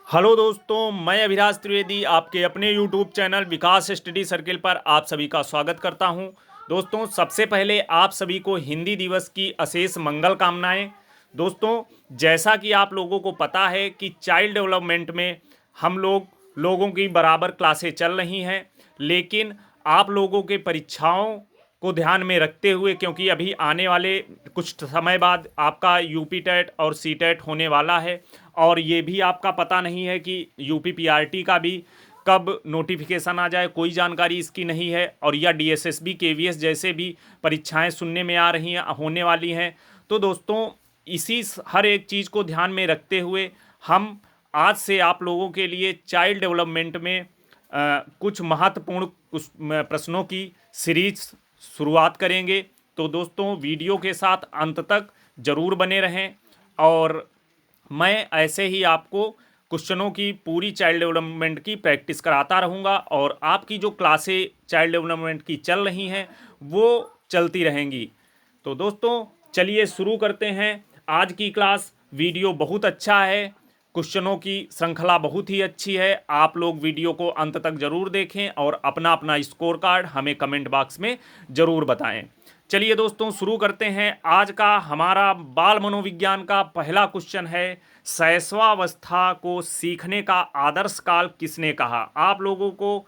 Hello दोस्तों, मैं अभिराज त्रिवेदी आपके अपने यूट्यूब चैनल विकास स्टडी सर्किल पर आप सभी का स्वागत करता हूं। दोस्तों, सबसे पहले आप सभी को हिंदी दिवस की अशेष मंगल कामनाएं। दोस्तों, जैसा कि आप लोगों को पता है कि चाइल्ड डेवलपमेंट में हम लोगों की बराबर क्लासें चल रही हैं, लेकिन आप लोगों के परीक्षाओं को ध्यान में रखते हुए, क्योंकि अभी आने वाले कुछ समय बाद आपका यूपी टेट और सी टेट होने वाला है, और ये भी आपका पता नहीं है कि यूपी पीआरटी का भी कब नोटिफिकेशन आ जाए, कोई जानकारी इसकी नहीं है। और या डीएसएसबी केवीएस जैसे भी परीक्षाएं सुनने में आ रही हैं, होने वाली हैं। तो दोस्तों, हर एक चीज़ को ध्यान में रखते हुए हम आज से आप लोगों के लिए चाइल्ड डेवलपमेंट में कुछ महत्वपूर्ण कुछ प्रश्नों की सीरीज शुरुआत करेंगे। तो दोस्तों, वीडियो के साथ अंत तक ज़रूर बने रहें, और मैं ऐसे ही आपको क्वेश्चनों की पूरी चाइल्ड डेवलपमेंट की प्रैक्टिस कराता रहूँगा, और आपकी जो क्लासें चाइल्ड डेवलपमेंट की चल रही हैं वो चलती रहेंगी। तो दोस्तों, चलिए शुरू करते हैं आज की क्लास। वीडियो बहुत अच्छा है, क्वेश्चनों की श्रृंखला बहुत ही अच्छी है। आप लोग वीडियो को अंत तक ज़रूर देखें और अपना अपना स्कोर कार्ड हमें कमेंट बॉक्स में ज़रूर बताएं। चलिए दोस्तों, शुरू करते हैं। आज का हमारा बाल मनोविज्ञान का पहला क्वेश्चन है, शैशवावस्था को सीखने का आदर्श काल किसने कहा। आप लोगों को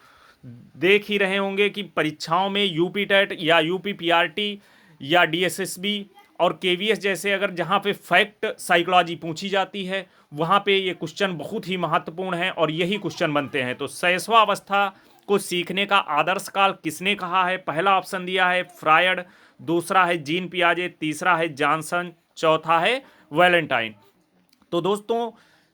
देख ही रहे होंगे कि परीक्षाओं में यूपी टेट या यूपी पीआरटी या डीएसएसबी और केवीएस जैसे अगर जहाँ पे फैक्ट साइकोलॉजी पूछी जाती है, वहाँ पे ये क्वेश्चन बहुत ही महत्वपूर्ण है और यही क्वेश्चन बनते हैं। तो शैशवावस्था को सीखने का आदर्श काल किसने कहा है? पहला ऑप्शन दिया है फ्रायड, दूसरा है जीन पियाजे, तीसरा है जॉनसन, चौथा है वैलेंटाइन। तो दोस्तों,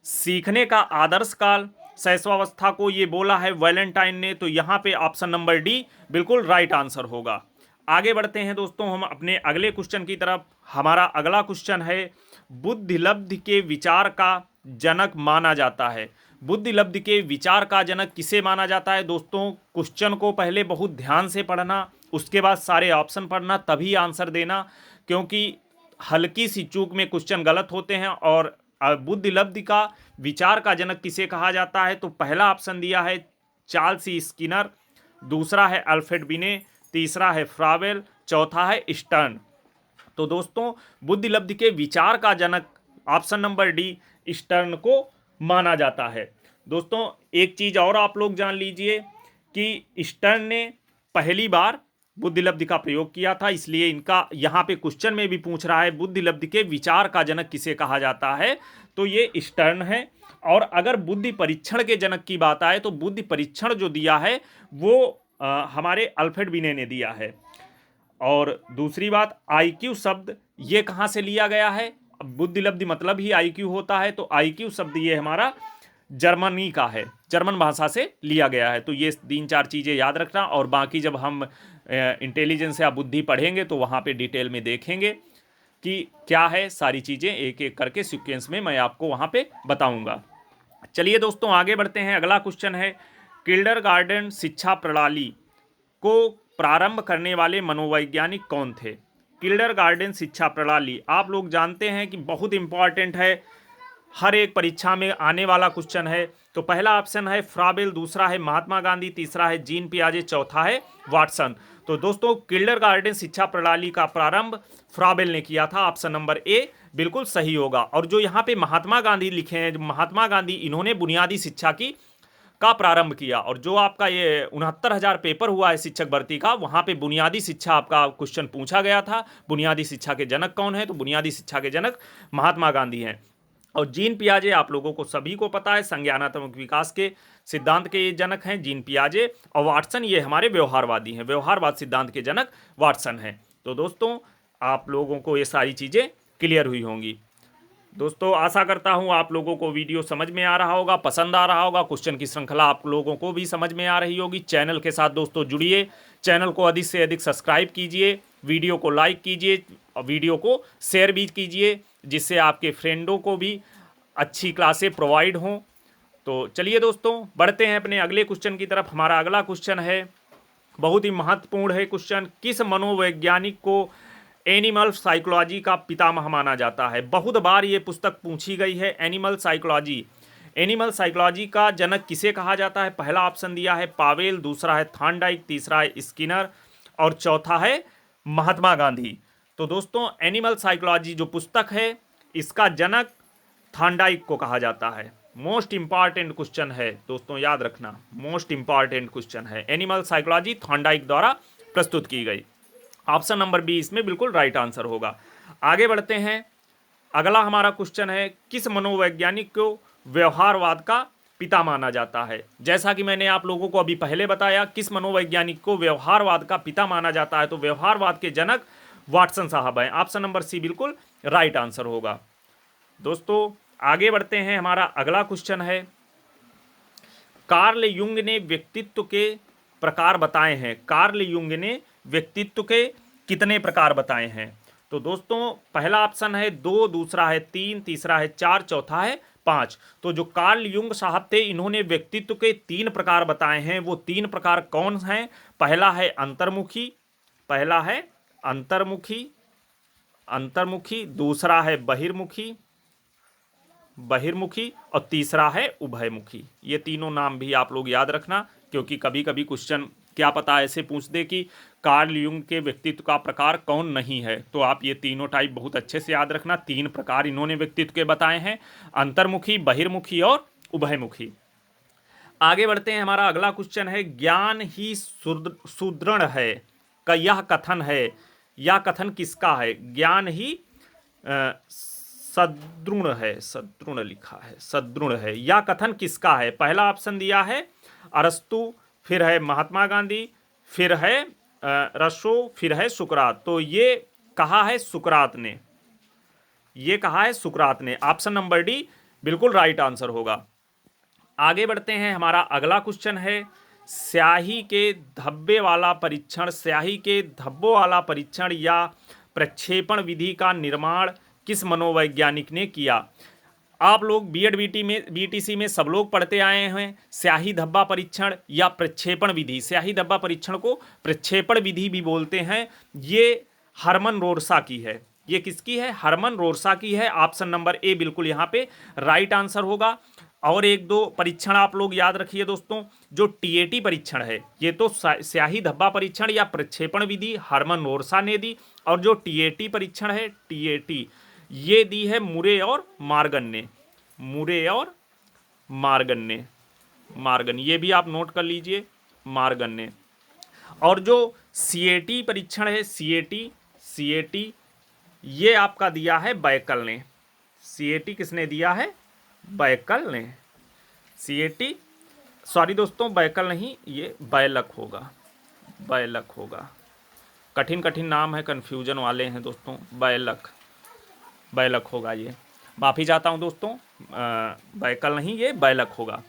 सीखने का आदर्श काल शैशवावस्था को ये बोला है वैलेंटाइन ने, तो यहाँ पे ऑप्शन नंबर डी बिल्कुल राइट आंसर होगा। आगे बढ़ते हैं दोस्तों हम अपने अगले क्वेश्चन की तरफ। हमारा अगला क्वेश्चन है, बुद्धिलब्धि के विचार का जनक माना जाता है। बुद्धिलब्धि के विचार का जनक किसे माना जाता है? दोस्तों, क्वेश्चन को पहले बहुत ध्यान से पढ़ना, उसके बाद सारे ऑप्शन पढ़ना, तभी आंसर देना, क्योंकि हल्की सी चूक में क्वेश्चन गलत होते हैं। और बुद्धिलब्धि का विचार का जनक किसे कहा जाता है? तो पहला ऑप्शन दिया है चार्ल्स स्किनर, दूसरा है अल्फ्रेड बिने, तीसरा है फ्रावेल, चौथा है स्टर्न। तो दोस्तों, बुद्धिलब्धि के विचार का जनक ऑप्शन नंबर डी स्टर्न को माना जाता है। दोस्तों, एक चीज और आप लोग जान लीजिए कि स्टर्न ने पहली बार बुद्धिलब्धि का प्रयोग किया था, इसलिए इनका यहाँ पे क्वेश्चन में भी पूछ रहा है बुद्धिलब्धि के विचार का जनक किसे कहा जाता है, तो ये स्टर्न है। और अगर बुद्धि परीक्षण के जनक की बात आए, तो बुद्धि परीक्षण जो दिया है वो हमारे अल्फ्रेड बिने ने दिया है। और दूसरी बात, आईक्यू शब्द ये कहाँ से लिया गया है? बुद्धिलब्धि मतलब ही आईक्यू होता है, तो आईक्यू शब्द ये हमारा जर्मनी का है, जर्मन भाषा से लिया गया है। तो ये तीन चार चीज़ें याद रखना, और बाकी जब हम इंटेलिजेंस या बुद्धि पढ़ेंगे तो वहाँ पे डिटेल में देखेंगे कि क्या है, सारी चीज़ें एक एक करके सीक्वेंस में मैं आपको वहाँ पे बताऊँगा। चलिए दोस्तों, आगे बढ़ते हैं। अगला क्वेश्चन है, किंडरगार्टन शिक्षा प्रणाली को प्रारंभ करने वाले मनोवैज्ञानिक कौन थे? किंडरगार्टन शिक्षा प्रणाली आप लोग जानते हैं कि बहुत इंपॉर्टेंट है, हर एक परीक्षा में आने वाला क्वेश्चन है। तो पहला ऑप्शन है फ्राबेल, दूसरा है महात्मा गांधी, तीसरा है जीन पियाजे, चौथा है वाटसन। तो दोस्तों, किंडरगार्टन शिक्षा प्रणाली का प्रारंभ फ्राबेल ने किया था। ऑप्शन नंबर ए बिल्कुल सही होगा। और जो यहाँ पे महात्मा गांधी लिखे हैं, महात्मा गांधी इन्होंने बुनियादी शिक्षा की का प्रारंभ किया। और जो आपका ये 69,000 पेपर हुआ है शिक्षक भर्ती का, वहां पे बुनियादी शिक्षा आपका क्वेश्चन पूछा गया था, बुनियादी शिक्षा के जनक कौन है? तो बुनियादी शिक्षा के जनक महात्मा गांधी हैं। और जीन पियाजे आप लोगों को सभी को पता है, संज्ञानात्मक विकास के सिद्धांत के ये जनक हैं जीन पियाजे। और वाटसन ये हमारे व्यवहारवादी हैं, व्यवहारवाद सिद्धांत के जनक वाटसन हैं। तो दोस्तों, आप लोगों को ये सारी चीज़ें क्लियर हुई होंगी। दोस्तों, आशा करता हूँ आप लोगों को वीडियो समझ में आ रहा होगा, पसंद आ रहा होगा, क्वेश्चन की श्रृंखला आप लोगों को भी समझ में आ रही होगी। चैनल के साथ दोस्तों जुड़िए, चैनल को अधिक से अधिक सब्सक्राइब कीजिए, वीडियो को लाइक कीजिए और वीडियो को शेयर भी कीजिए, जिससे आपके फ्रेंडों को भी अच्छी क्लासें प्रोवाइड हों। तो चलिए दोस्तों, बढ़ते हैं अपने अगले क्वेश्चन की तरफ। हमारा अगला क्वेश्चन है, बहुत ही महत्वपूर्ण है क्वेश्चन, किस मनोवैज्ञानिक को एनिमल साइकोलॉजी का पितामह माना जाता है? बहुत बार ये पुस्तक पूछी गई है, एनिमल साइकोलॉजी। एनिमल साइकोलॉजी का जनक किसे कहा जाता है? पहला ऑप्शन दिया है पावेल, दूसरा है थॉर्नडाइक, तीसरा है स्किनर और चौथा है महात्मा गांधी। तो दोस्तों एनिमल साइकोलॉजी जो पुस्तक है इसका जनक थॉर्नडाइक को कहा जाता है। मोस्ट इंपॉर्टेंट क्वेश्चन है दोस्तों, याद रखना, मोस्ट इंपॉर्टेंट क्वेश्चन है। एनिमल साइकोलॉजी थॉर्नडाइक द्वारा प्रस्तुत की गई। ऑप्शन नंबर बी इसमें बिल्कुल राइट आंसर होगा। आगे बढ़ते हैं। अगला हमारा क्वेश्चन है, किस मनोवैज्ञानिक को व्यवहारवाद का पिता माना जाता है? जैसा कि मैंने आप लोगों को अभी पहले बताया, किस मनोवैज्ञानिक को व्यवहारवाद का पिता माना जाता है, तो व्यवहारवाद के जनक वाटसन साहब हैं। ऑप्शन नंबर सी बिल्कुल राइट आंसर होगा। दोस्तों आगे बढ़ते हैं। हमारा अगला क्वेश्चन है, कार्ल युंग ने व्यक्तित्व के प्रकार बताए हैं। कार्ल युंग ने व्यक्तित्व के कितने प्रकार बताए हैं? तो दोस्तों पहला ऑप्शन है 2, दूसरा है 3, तीसरा है 4, चौथा है 5। तो जो कार्ल युंग साहब थे इन्होंने व्यक्तित्व के 3 प्रकार बताए हैं। वो 3 प्रकार कौन हैं? पहला है अंतर्मुखी, पहला है अंतर्मुखी अंतर्मुखी, दूसरा है बहिर्मुखी बहिर्मुखी और तीसरा है उभयमुखी। ये तीनों नाम भी आप लोग याद रखना, क्योंकि कभी कभी क्वेश्चन क्या पता ऐसे पूछ दे कि कार्ल युंग के व्यक्तित्व का प्रकार कौन नहीं है, तो आप ये तीनों टाइप बहुत अच्छे से याद रखना। 3 प्रकार इन्होंने व्यक्तित्व के बताए हैं, अंतर्मुखी, बहिर्मुखी और उभयमुखी। आगे बढ़ते हैं। हमारा अगला क्वेश्चन है, ज्ञान ही सुदृढ़ है का यह कथन है, यह कथन किसका है? ज्ञान ही सदृढ़ है, सदृढ़ लिखा है, सदृढ़ है, यह कथन किसका है? पहला ऑप्शन दिया है अरस्तु, फिर है महात्मा गांधी, फिर है रसो, फिर है सुकरात। तो ये कहा है सुकरात ने, ये कहा है सुकरात ने। ऑप्शन नंबर डी बिल्कुल राइट आंसर होगा। आगे बढ़ते हैं। हमारा अगला क्वेश्चन है, स्याही के धब्बे वाला परीक्षण, स्याही के धब्बों वाला परीक्षण या प्रक्षेपण विधि का निर्माण किस मनोवैज्ञानिक ने किया? आप लोग बीएड बीटीसी में सब लोग पढ़ते आए हैं स्याही धब्बा परीक्षण या प्रक्षेपण विधि। स्याही धब्बा परीक्षण को प्रक्षेपण विधि भी बोलते हैं। ये हरमन रोरसा की है। ये किसकी है? हरमन रोरसा की है। ऑप्शन नंबर ए बिल्कुल यहाँ पे राइट आंसर होगा। और 1-2 परीक्षण आप लोग याद रखिए दोस्तों। जो टीएटी परीक्षण है ये तो स्याही धब्बा परीक्षण या प्रक्षेपण विधि हरमन रोरसा ने दी, और जो टीएटी परीक्षण है टीएटी ये दी है मुरे और मार्गन ने, मुरे और मार्गन ने, मार्गन ये भी आप नोट कर लीजिए, मार्गन ने। और जो सीएटी परीक्षण है सीएटी ये आपका दिया है बैकल ने। सीएटी किसने दिया है? बैकल ने। सीएटी सॉरी दोस्तों बैकल नहीं, ये बैलक होगा, बैलक होगा। कठिन कठिन नाम है, कन्फ्यूजन वाले हैं दोस्तों। बैलक, बैलक होगा ये, माफ़ी चाहता हूँ दोस्तों, बैकल नहीं ये बैलक होगा।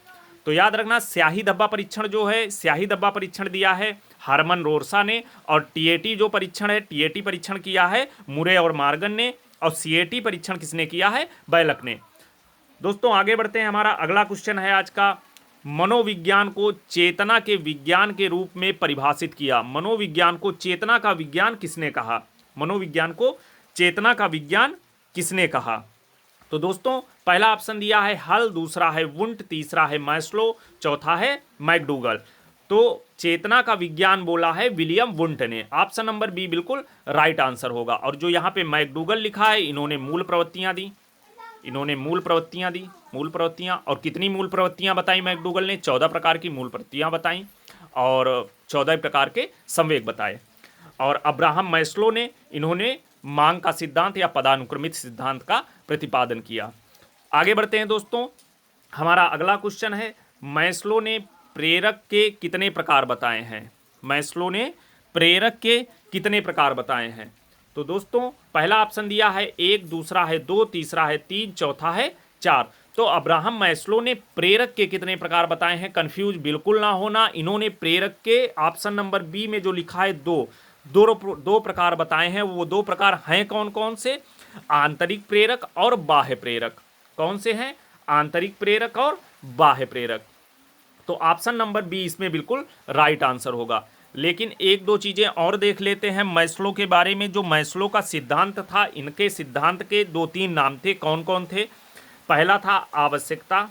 तो याद रखना स्याही धब्बा परीक्षण जो है, स्याही धब्बा परीक्षण दिया है हरमन रोरसा ने, और टीएटी जो परीक्षण है टीएटी परीक्षण किया है मुरे और मार्गन ने, और सीएटी परीक्षण किसने किया है? बैलक ने। दोस्तों आगे बढ़ते हैं। हमारा अगला क्वेश्चन है आज का, मनोविज्ञान को चेतना के विज्ञान के रूप में परिभाषित किया। मनोविज्ञान को चेतना का विज्ञान किसने कहा? मनोविज्ञान को चेतना का विज्ञान किसने कहा? तो दोस्तों पहला ऑप्शन दिया है हल, दूसरा है वुंट, तीसरा है मैस्लो, चौथा है मैकडूगल। तो चेतना का विज्ञान बोला है विलियम वुंट ने। ऑप्शन नंबर बी बिल्कुल राइट आंसर होगा। और जो यहाँ पे मैकडूगल लिखा है इन्होंने मूल प्रवृत्तियां दी, इन्होंने मूल प्रवृत्तियां दी, मूल प्रवृत्तियां। और कितनी मूल प्रवृत्तियां बताई मैकडूगल ने? 14 प्रकार की मूल प्रवृत्तियां बताई और 14 प्रकार के संवेग बताए। और अब्राहम मैस्लो ने इन्होंने मांग का सिद्धांत या पदानुक्रमित सिद्धांत का प्रतिपादन किया। आगे बढ़ते हैं दोस्तों। हमारा अगला क्वेश्चन है, मैस्लो ने प्रेरक के कितने प्रकार बताए हैं? मैस्लो ने प्रेरक के कितने प्रकार बताए हैं? तो दोस्तों पहला ऑप्शन दिया है 1, दूसरा है 2, तीसरा है 3, चौथा है 4। तो अब्राहम मैस्लो ने प्रेरक के कितने प्रकार बताए हैं? कंफ्यूज बिल्कुल ना होना, इन्होंने प्रेरक के ऑप्शन नंबर बी में जो लिखा है दो प्रकार बताए हैं। वो 2 प्रकार हैं कौन कौन से? आंतरिक प्रेरक और बाह्य प्रेरक। कौन से हैं? आंतरिक प्रेरक और बाह्य प्रेरक। तो ऑप्शन नंबर बी इसमें बिल्कुल राइट आंसर होगा। लेकिन 1-2 चीजें और देख लेते हैं मैस्लो के बारे में। जो मैस्लो का सिद्धांत था, इनके सिद्धांत के 2-3 नाम थे। कौन कौन थे? पहला था आवश्यकता,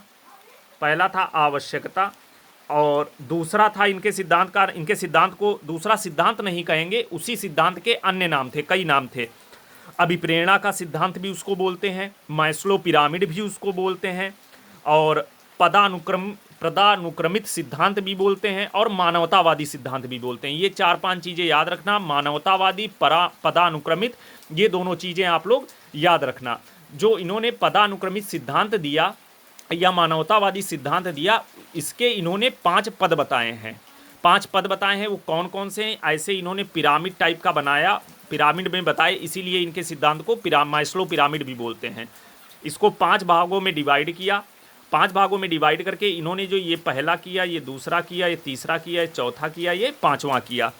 पहला था आवश्यकता, और दूसरा था इनके सिद्धांत को दूसरा सिद्धांत नहीं कहेंगे, उसी सिद्धांत के अन्य नाम थे, कई नाम थे। अभिप्रेरणा का सिद्धांत भी उसको बोलते हैं, मैस्लो पिरामिड भी उसको बोलते हैं, और पदानुक्रमित सिद्धांत भी बोलते हैं, और मानवतावादी सिद्धांत भी बोलते हैं। ये 4-5 चीज़ें याद रखना, मानवतावादी, पदानुक्रमित, ये दोनों चीज़ें आप लोग याद रखना। जो इन्होंने पदानुक्रमित सिद्धांत दिया या मानवतावादी सिद्धांत दिया, इसके इन्होंने 5 पद बताए हैं। 5 पद बताए हैं, वो कौन कौन से हैं? ऐसे इन्होंने पिरामिड टाइप का बनाया, पिरामिड में बताए, इसीलिए इनके सिद्धांत को मैस्लो पिरामिड भी बोलते हैं। इसको 5 भागों में डिवाइड किया। 5 भागों में डिवाइड करके इन्होंने जो ये पहला किया, ये दूसरा किया, ये तीसरा किया, ये चौथा किया, ये पांचवा किया।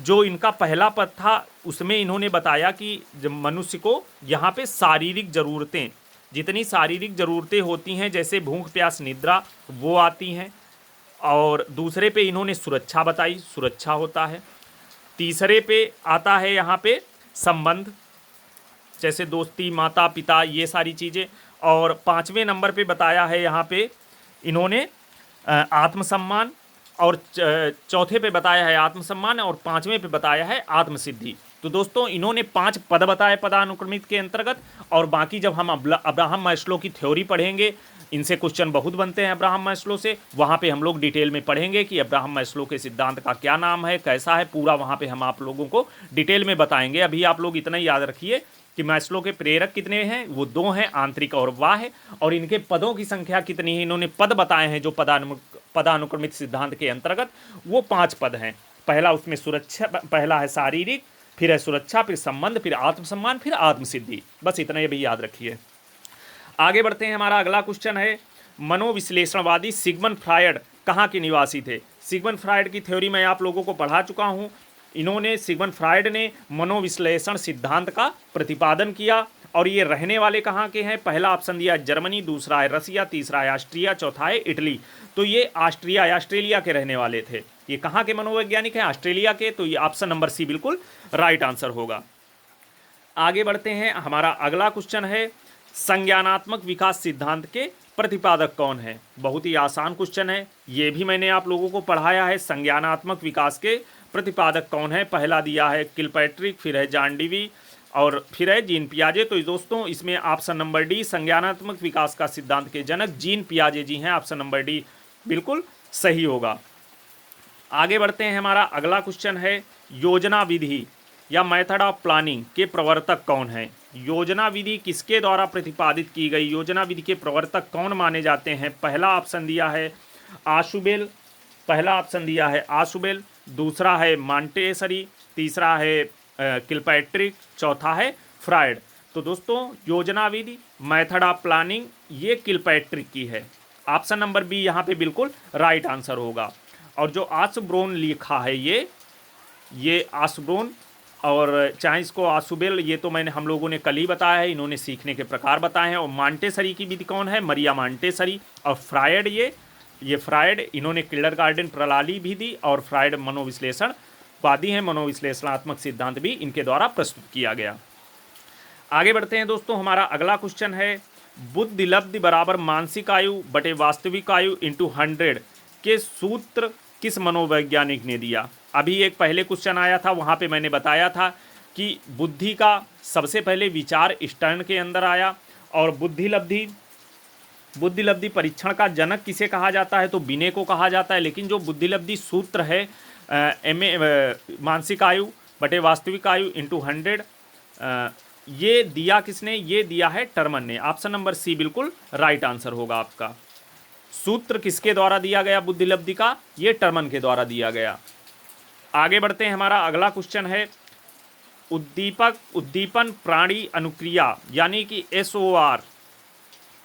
जो इनका पहला पद था उसमें इन्होंने बताया कि जब मनुष्य को यहाँ पे शारीरिक ज़रूरतें, जितनी शारीरिक ज़रूरतें होती हैं, जैसे भूख प्यास निद्रा, वो आती हैं। और दूसरे पे इन्होंने सुरक्षा बताई, सुरक्षा होता है। तीसरे पे आता है यहाँ पे संबंध, जैसे दोस्ती, माता पिता, ये सारी चीज़ें। और 5वें नंबर पे बताया है यहाँ पे इन्होंने आत्मसम्मान, और चौथे पे बताया है आत्मसम्मान, और 5वें पे बताया है आत्मसिद्धि। तो दोस्तों इन्होंने 5 पद बताए पदानुक्रमित के अंतर्गत। और बाकी जब हम अब्राहम मैस्लो की थ्योरी पढ़ेंगे, इनसे क्वेश्चन बहुत बनते हैं अब्राहम मैस्लो से, वहाँ पे हम लोग डिटेल में पढ़ेंगे कि अब्राहम मैस्लो के सिद्धांत का क्या नाम है, कैसा है, पूरा वहाँ पे हम आप लोगों को डिटेल में बताएंगे। अभी आप लोग इतना ही याद रखिए कि मैस्लो के प्रेरक कितने हैं, वो 2 हैं, आंतरिक और बाह्य। और इनके पदों की संख्या कितनी है, इन्होंने पद बताए हैं जो पदानुक्रमित सिद्धांत के अंतर्गत, वो 5 पद हैं। पहला उसमें सुरक्षा, पहला है शारीरिक, फिर है सुरक्षा, फिर संबंध, फिर आत्मसम्मान, फिर आत्मसिद्धि। बस इतना ही भी याद रखिए। आगे बढ़ते हैं। हमारा अगला क्वेश्चन है, मनोविश्लेषणवादी सिगमंड फ्रायड कहाँ के निवासी थे? सिगमंड फ्रायड की थ्योरी मैं आप लोगों को पढ़ा चुका हूँ। इन्होंने, सिगमंड फ्रायड ने मनोविश्लेषण सिद्धांत का प्रतिपादन किया, और ये रहने वाले कहाँ के हैं? पहला ऑप्शन दिया जर्मनी, दूसरा है रसिया, तीसरा है ऑस्ट्रिया, चौथा है इटली। तो ये ऑस्ट्रेलिया के रहने वाले थे। ये कहाँ के मनोवैज्ञानिक हैं? ऑस्ट्रेलिया के। तो ये ऑप्शन नंबर सी बिल्कुल राइट आंसर होगा। आगे बढ़ते हैं। हमारा अगला क्वेश्चन है, संज्ञानात्मक विकास सिद्धांत के प्रतिपादक कौन है? बहुत ही आसान क्वेश्चन है, ये भी मैंने आप लोगों को पढ़ाया है। संज्ञानात्मक विकास के प्रतिपादक कौन है? पहला दिया है किलपैट्रिक, फिर है जॉन डीवी, और फिर है जीन पियाजे। तो दोस्तों इसमें ऑप्शन नंबर डी, संज्ञानात्मक विकास का सिद्धांत के जनक जीन पियाजे जी हैं। ऑप्शन नंबर डी बिल्कुल सही होगा। आगे बढ़ते हैं। हमारा अगला क्वेश्चन है, योजना विधि या मेथड ऑफ प्लानिंग के प्रवर्तक कौन है? योजना विधि किसके द्वारा प्रतिपादित की गई? योजना विधि के प्रवर्तक कौन माने जाते हैं? पहला ऑप्शन दिया है आशुबेल, दूसरा है मॉन्टेसरी, तीसरा है किलपैट्रिक, चौथा है फ्रायड। तो दोस्तों योजना विधि, मेथड ऑफ प्लानिंग, ये किलपैट्रिक की है। ऑप्शन नंबर बी यहाँ पे बिल्कुल राइट आंसर होगा। और जो आशुब्रोन लिखा है, ये आशुब्रोन, और चाहे इसको आशुबेल, ये तो हम लोगों ने कल ही बताया है, इन्होंने सीखने के प्रकार बताए हैं। और मॉन्टेसरी की विधि कौन है? मरिया मॉन्टेसरी। और फ्रायड, ये फ्रायड, इन्होंने किंडरगार्टन प्रणाली भी दी, और फ्रायड मनोविश्लेषणवादी हैं, मनोविश्लेषणात्मक सिद्धांत भी इनके द्वारा प्रस्तुत किया गया। आगे बढ़ते हैं दोस्तों। हमारा अगला क्वेश्चन है, बुद्धिलब्धि बराबर मानसिक आयु बटे वास्तविक आयु इंटू 100 के सूत्र किस मनोवैज्ञानिक ने दिया? अभी एक पहले क्वेश्चन आया था, वहाँ पे मैंने बताया था कि बुद्धि का सबसे पहले विचार स्टर्न के अंदर आया, और बुद्धिलब्धि परीक्षण का जनक किसे कहा जाता है? तो बिने को कहा जाता है। लेकिन जो बुद्धिलब्धि सूत्र है, मानसिक आयु बटे वास्तविक आयु इंटू 100, ये दिया किसने? ये दिया है टर्मन ने। ऑप्शन नंबर सी बिल्कुल राइट आंसर होगा आपका। सूत्र किसके द्वारा दिया गया बुद्धिलब्धि का? ये टर्मन के द्वारा दिया गया। आगे बढ़ते हैं। हमारा अगला क्वेश्चन है, उद्दीपन प्राणी अनुक्रिया यानी कि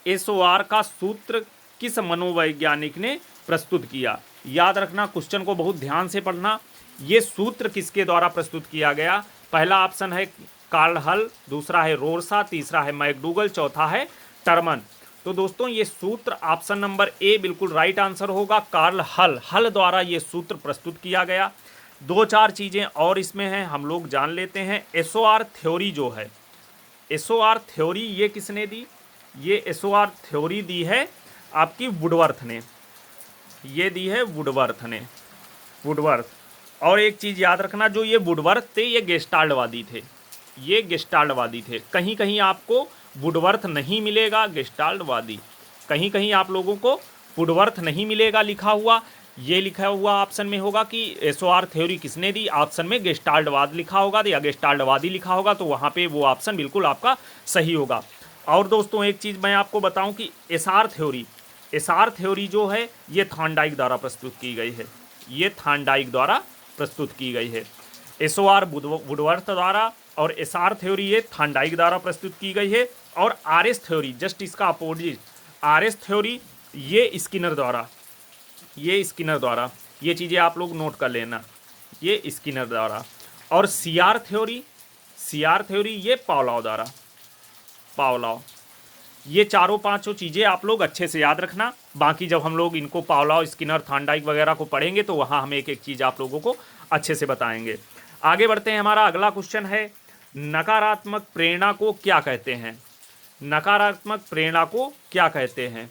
एसओआर का सूत्र किस मनोवैज्ञानिक ने प्रस्तुत किया? याद रखना, क्वेश्चन को बहुत ध्यान से पढ़ना। ये सूत्र किसके द्वारा प्रस्तुत किया गया? पहला ऑप्शन है कार्ल हल, दूसरा है रोरसा, तीसरा है मैकडूगल, चौथा है टर्मन। तो दोस्तों ये सूत्र ऑप्शन नंबर ए बिल्कुल राइट आंसर होगा। कार्ल हल द्वारा ये सूत्र प्रस्तुत किया गया। 2-4 चीज़ें और इसमें हैं, हम लोग जान लेते हैं। एसओआर थ्योरी जो है, एसओआर थ्योरी ये किसने दी? ये एसओआर थ्योरी दी है आपकी वुडवर्थ ने, ये दी है वुडवर्थ ने, वुडवर्थ। और एक चीज़ याद रखना, जो ये वुडवर्थ थे ये गेस्टाल्टवादी थे, ये गेस्टाल्टवादी थे। कहीं कहीं आपको वुडवर्थ नहीं मिलेगा गेस्टाल्टवादी, कहीं कहीं आप लोगों को वुडवर्थ नहीं मिलेगा लिखा हुआ। ये लिखा हुआ ऑप्शन में होगा कि एसओआर थ्योरी किसने दी, ऑप्शन में गेस्टाल्टवाद लिखा होगा या गेस्टाल्टवादी लिखा होगा, तो वहाँ पे वो ऑप्शन बिल्कुल आपका सही होगा। और दोस्तों एक चीज़ मैं आपको बताऊं कि एसआर थ्योरी, एसआर थ्योरी जो है ये थॉर्नडाइक द्वारा प्रस्तुत की गई है, ये थॉर्नडाइक द्वारा प्रस्तुत की गई है। एसओआर वुडवर्थ द्वारा और एसआर थ्योरी ये थॉर्नडाइक द्वारा प्रस्तुत की गई है। और आरएस थ्योरी जस्ट इसका अपोजिट, आरएस थ्योरी ये स्किनर द्वारा, ये स्किनर द्वारा, ये चीज़ें आप लोग नोट कर लेना, ये स्किनर द्वारा। और सीआर थ्योरी, सीआर थ्योरी ये पावलॉव द्वारा, पावलॉव। ये चारों पांचों चीज़ें आप लोग अच्छे से याद रखना। बाकी जब हम लोग इनको पावलॉव, स्किनर, थॉर्नडाइक वगैरह को पढ़ेंगे तो वहाँ हम एक एक चीज़ आप लोगों को अच्छे से बताएंगे। आगे बढ़ते हैं, हमारा अगला क्वेश्चन है नकारात्मक प्रेरणा को क्या कहते हैं। नकारात्मक प्रेरणा को क्या कहते हैं।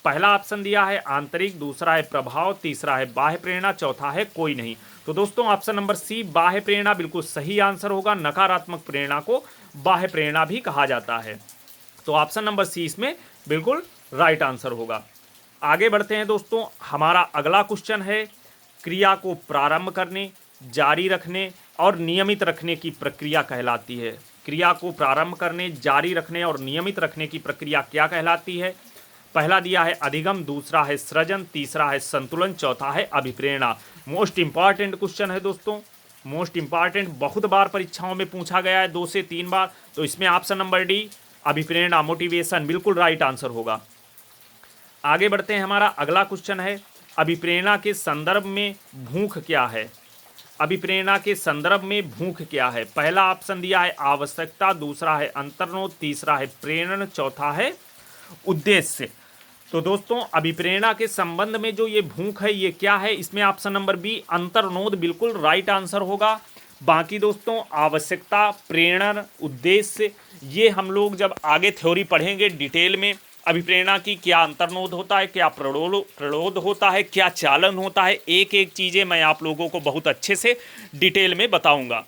पहला ऑप्शन दिया है आंतरिक, दूसरा है प्रभाव, तीसरा है बाह्य प्रेरणा, चौथा है कोई नहीं। तो दोस्तों ऑप्शन नंबर सी बाह्य प्रेरणा बिल्कुल सही आंसर होगा। नकारात्मक प्रेरणा को बाह्य प्रेरणा भी कहा जाता है, तो ऑप्शन नंबर सी इसमें बिल्कुल राइट आंसर होगा। आगे बढ़ते हैं दोस्तों, हमारा अगला क्वेश्चन है क्रिया को प्रारंभ करने, जारी रखने और नियमित रखने की प्रक्रिया कहलाती है। क्रिया को प्रारंभ करने, जारी रखने और नियमित रखने की प्रक्रिया क्या कहलाती है। पहला दिया है अधिगम, दूसरा है सृजन, तीसरा है संतुलन, चौथा है अभिप्रेरणा। मोस्ट इंपॉर्टेंट क्वेश्चन है दोस्तों, मोस्ट इंपॉर्टेंट, बहुत बार परीक्षाओं में पूछा गया है, 2 से 3 बार। तो इसमें ऑप्शन नंबर डी अभिप्रेरणा, मोटिवेशन बिल्कुल राइट आंसर होगा। आगे बढ़ते हैं, हमारा अगला क्वेश्चन है अभिप्रेरणा के संदर्भ में भूख क्या है। अभिप्रेरणा के संदर्भ में भूख क्या है। पहला ऑप्शन दिया है आवश्यकता, दूसरा है अंतर्नोद, तीसरा है प्रेरण, चौथा है उद्देश्य। तो दोस्तों अभिप्रेरणा के संबंध में जो ये भूख है ये क्या है, इसमें ऑप्शन नंबर बी अंतर्नोद बिल्कुल राइट आंसर होगा। बाकी दोस्तों आवश्यकता, प्रेरण, उद्देश्य ये हम लोग जब आगे थ्योरी पढ़ेंगे डिटेल में, अभिप्रेरणा की क्या अंतर्नोद होता है, क्या प्ररोध होता है, क्या चालन होता है, एक एक चीज़ें मैं आप लोगों को बहुत अच्छे से डिटेल में बताऊंगा।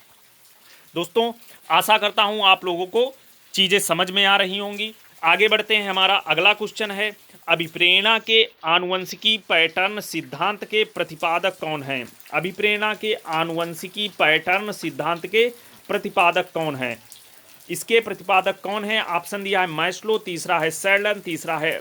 दोस्तों आशा करता हूं आप लोगों को चीज़ें समझ में आ रही होंगी। आगे बढ़ते हैं, हमारा अगला क्वेश्चन है अभिप्रेरणा के आनुवंशिकी पैटर्न सिद्धांत के प्रतिपादक कौन हैं। अभिप्रेरणा के आनुवंशिकी पैटर्न सिद्धांत के प्रतिपादक कौन हैं, इसके प्रतिपादक कौन है। ऑप्शन दिया है मैस्लो, तीसरा है सेल्डन, तीसरा है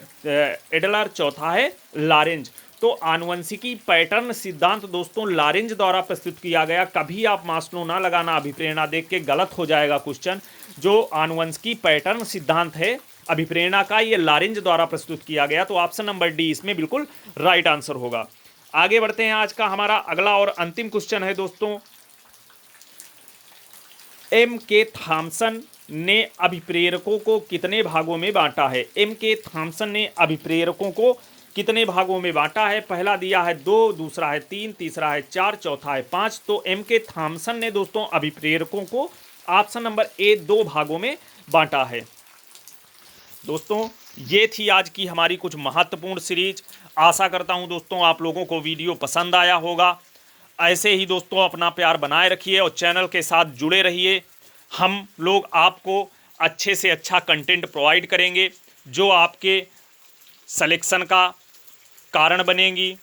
एडलर, चौथा है लारेंज। तो आनुवंशिकी पैटर्न सिद्धांत दोस्तों लारेंज द्वारा प्रस्तुत किया गया। कभी आप मास्लो ना लगाना, अभिप्रेरणा देख के गलत हो जाएगा क्वेश्चन। जो आनुवंशिकी पैटर्न सिद्धांत है अभिप्रेरणा का, ये लारेंज द्वारा प्रस्तुत किया गया। तो ऑप्शन नंबर डी इसमें बिल्कुल राइट आंसर होगा। आगे बढ़ते हैं, आज का हमारा अगला और अंतिम क्वेश्चन है दोस्तों एम के थॉमसन ने अभिप्रेरकों को कितने भागों में बांटा है। एम के थॉमसन ने अभिप्रेरकों को कितने भागों में बांटा है। पहला दिया है 2, दूसरा है 3, तीसरा है 4, चौथा है 5। तो एम के थॉमसन ने दोस्तों अभिप्रेरकों को ऑप्शन नंबर ए 2 भागों में बांटा है। दोस्तों ये थी आज की हमारी कुछ महत्वपूर्ण सीरीज। आशा करता हूं दोस्तों आप लोगों को वीडियो पसंद आया होगा। ऐसे ही दोस्तों अपना प्यार बनाए रखिए और चैनल के साथ जुड़े रहिए। हम लोग आपको अच्छे से अच्छा कंटेंट प्रोवाइड करेंगे जो आपके सिलेक्शन का कारण बनेगी।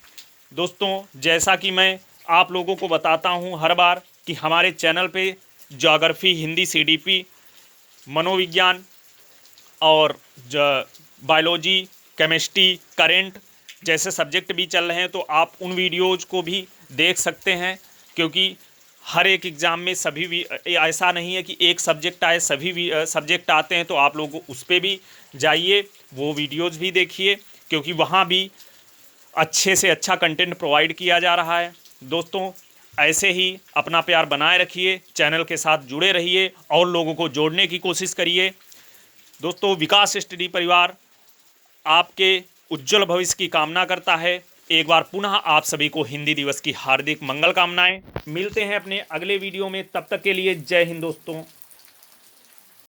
दोस्तों जैसा कि मैं आप लोगों को बताता हूं हर बार कि हमारे चैनल पे ज्योग्राफी, हिंदी, सीडीपी, मनोविज्ञान और बायोलॉजी, केमिस्ट्री, करंट जैसे सब्जेक्ट भी चल रहे हैं, तो आप उन वीडियोज़ को भी देख सकते हैं। क्योंकि हर एक एग्ज़ाम में सभी भी ऐसा नहीं है कि एक सब्जेक्ट आए, सभी भी सब्जेक्ट आते हैं। तो आप लोग उस पर भी जाइए, वो वीडियोज़ भी देखिए, क्योंकि वहाँ भी अच्छे से अच्छा कंटेंट प्रोवाइड किया जा रहा है। दोस्तों ऐसे ही अपना प्यार बनाए रखिए, चैनल के साथ जुड़े रहिए और लोगों को जोड़ने की कोशिश करिए। दोस्तों विकास स्टडी परिवार आपके उज्जवल भविष्य की कामना करता है। एक बार पुनः आप सभी को हिंदी दिवस की हार्दिक मंगल कामनाएं। मिलते हैं अपने अगले वीडियो में, तब तक के लिए जय हिंद दोस्तों।